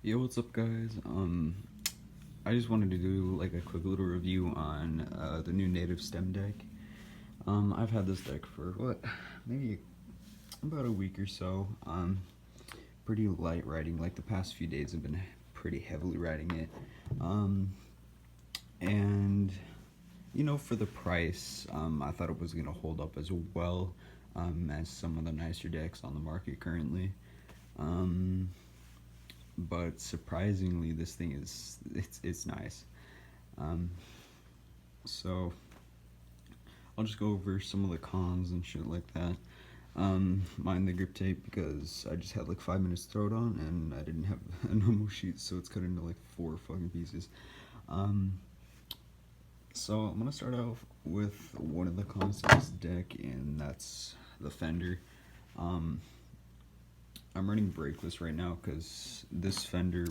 Yo, what's up, guys? I just wanted to do like a quick little review on the new native stem deck. I've had this deck for maybe about a week or so. Pretty light riding. Like the past few days, I've been pretty heavily riding it. And for the price, I thought it was gonna hold up as well as some of the nicer decks on the market currently. But surprisingly, this thing it's nice. Um, so I'll just go over some of the cons and shit like that. Mind the grip tape because I just had like 5 minutes to throw it on and I didn't have a normal sheet, so it's cut into like 4 fucking pieces. So I'm gonna start off with one of the cons of this deck, and that's the fender. I'm running brakeless right now because this fender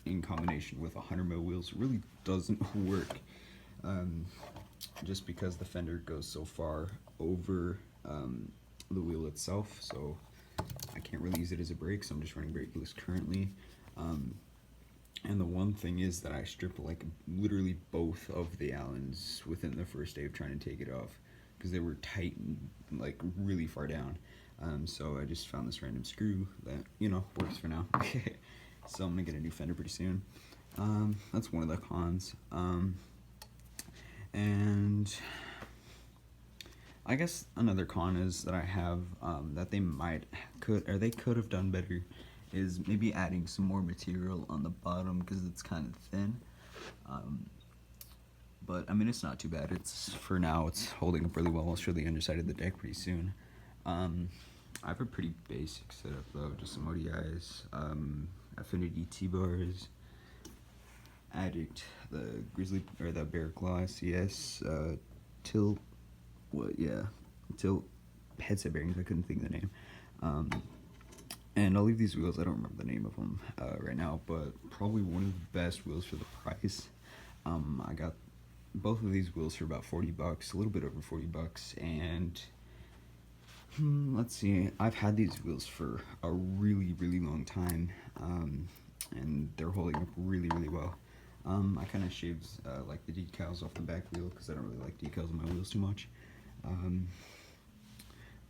in combination with 100mm wheels really doesn't work. Just because the fender goes so far over the wheel itself, so I can't really use it as a brake, so I'm just running brakeless currently. And the one thing is that I stripped like literally both of the Allens within the first day of trying to take it off because they were tight and like really far down. So I just found this random screw that works for now. So I'm gonna get a new fender pretty soon. That's one of the cons. And I guess another con is that I have that they could have done better is maybe adding some more material on the bottom because it's kind of thin. But I mean, it's not too bad. For now it's holding up really well. I'll show the underside of the deck pretty soon. I have a pretty basic setup though, just some ODIs, Affinity T-bars, Addict, the Grizzly or the Bear Claw CS, Tilt headset bearings. I couldn't think of the name. And I'll leave these wheels. I don't remember the name of them right now, but probably one of the best wheels for the price. I got both of these wheels for about $40, a little bit over $40, and let's see. I've had these wheels for a really, really long time, and they're holding up really, really well. I kind of shaved like the decals off the back wheel because I don't really like decals on my wheels too much.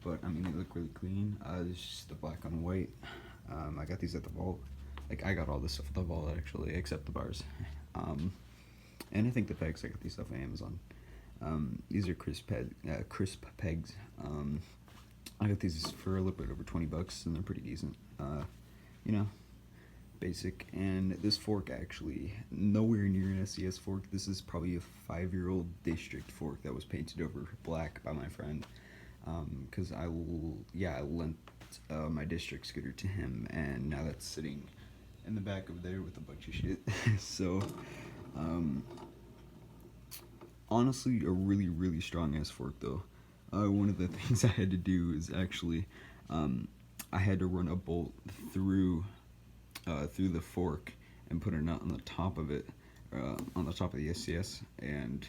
But I mean, they look really clean. It's just the black on white. I got these at the vault. Like I got all this stuff at the vault actually, except the bars. And I think the pegs. I got these off of Amazon. These are crisp pegs. I got these for a little bit over $20, and they're pretty decent. Basic. And this fork actually nowhere near an SCS fork. This is probably a 5-year-old district fork that was painted over black by my friend. Because I lent my district scooter to him, and now that's sitting in the back of there with a bunch of shit. So, honestly, a really, really strong ass fork though. One of the things I had to do is actually, I had to run a bolt through the fork and put a nut on the top of it, on the top of the SCS, and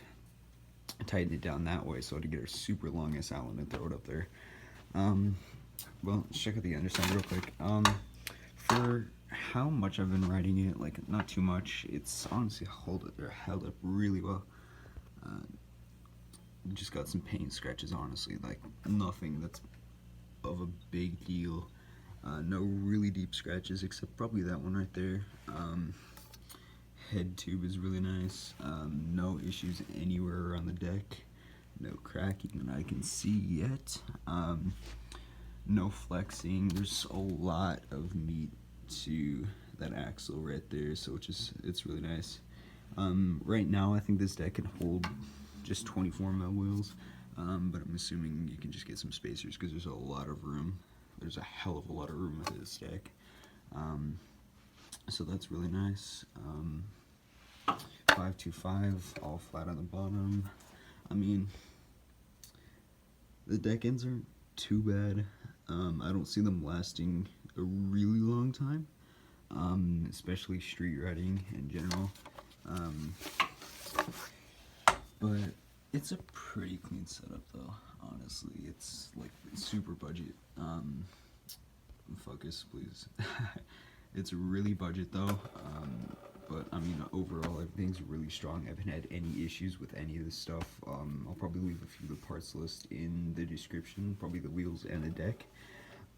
tighten it down that way so to get a super long ass Allen and throw it up there. Well, let's check out the underside real quick. For how much I've been riding it, like not too much, it's honestly held up really well. Just got some paint scratches, honestly, like nothing that's of a big deal. No really deep scratches except probably that one right there. Head tube is really nice. No issues anywhere around the deck. No cracking that I can see yet. No flexing. There's a lot of meat to that axle right there, so it's really nice. Right now I think this deck can hold just 24mm wheels, but I'm assuming you can just get some spacers because there's a lot of room. There's a hell of a lot of room with this deck. So that's really nice. 525, all flat on the bottom. I mean, the deck ends aren't too bad. I don't see them lasting a really long time, especially street riding in general. But it's a pretty clean setup though, honestly. It's like super budget. Focus, please. It's really budget though, but I mean overall everything's really strong. I haven't had any issues with any of this stuff. I'll probably leave a few of the parts list in the description, probably the wheels and the deck.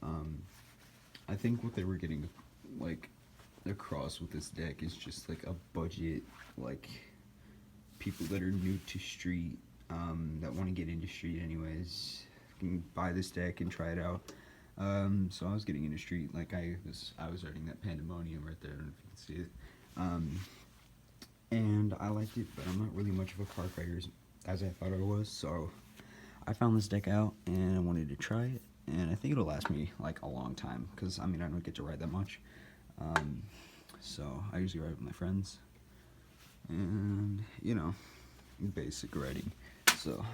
I think what they were getting like across with this deck is just like a budget, like people that are new to Street, that want to get into Street anyways, can buy this deck and try it out. So I was getting into Street, like I was writing that Pandemonium right there, I don't know if you can see it. And I liked it, but I'm not really much of a card writer as I thought I was, so I found this deck out and I wanted to try it, and I think it'll last me like a long time, because I mean I don't get to write that much. So I usually write with my friends, and you know, basic writing. So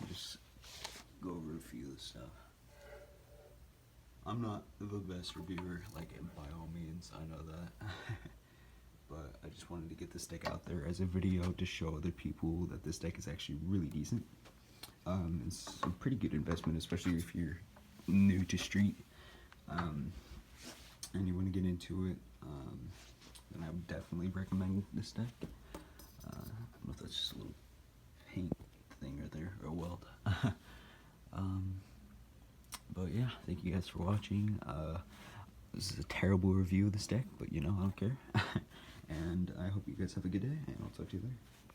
just go over a few of the stuff. I'm not the best reviewer, like by all means, I know that. But I just wanted to get this deck out there as a video to show other people that this deck is actually really decent. It's a pretty good investment, especially if you're new to Street, and you want to get into it. Then I would definitely recommend this deck. I don't know if that's just a little paint thing right there, or weld. But yeah, thank you guys for watching. This is a terrible review of this deck, but you know, I don't care. And I hope you guys have a good day, and I'll talk to you later.